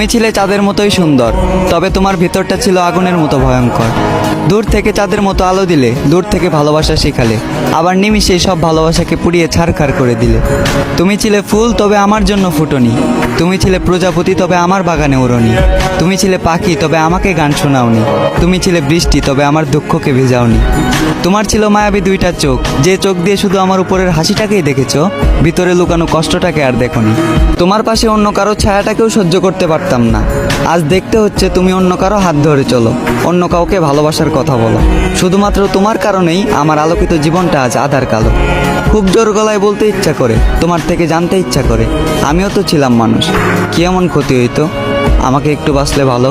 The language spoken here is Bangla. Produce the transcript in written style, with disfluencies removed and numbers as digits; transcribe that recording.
তুমি ছিলে চাঁদের মতোই সুন্দর, তবে তোমার ভিতরটা ছিল আগুনের মতো ভয়ঙ্কর। দূর থেকে চাঁদের মতো আলো দিলে, দূর থেকে ভালোবাসা শেখালে, আবার নিমিষেই সব ভালোবাসাকে পুড়িয়ে ছারখার করে দিলে। তুমি ছিলে ফুল, তবে আমার জন্য ফুটনি। তুমি ছিলে প্রজাপতি, তবে আমার বাগানে উড়নি। তুমি ছিলে পাখি, তবে আমাকে গান শোনাওনি। তুমি ছিলে বৃষ্টি, তবে আমার দুঃখকে ভেজাওনি। তোমার ছিল মায়াবী দুইটা চোখ, যে চোখ দিয়ে শুধু আমার উপরের হাসিটাকেই দেখেছো, ভিতরে লুকানো কষ্টটাকে আর দেখোনি। তোমার পাশে অন্য কারো ছায়াটাকেও সহ্য করতে পারতাম না। আজ দেখতে হচ্ছে তুমি অন্য কারো হাত ধরে চলো, অন্য কাউকে ভালোবাসার কথা বলো। শুধুমাত্র তোমার কারণেই আমার আলোকিত জীবনটা আজ আধার কালো। খুব জোর গলায় বলতে ইচ্ছা করে, তোমার থেকে জানতে ইচ্ছা করে, আমিও তো ছিলাম মানুষ। কি এমন ক্ষতি হইতো আমাকে একটু বাঁচলে ভালো।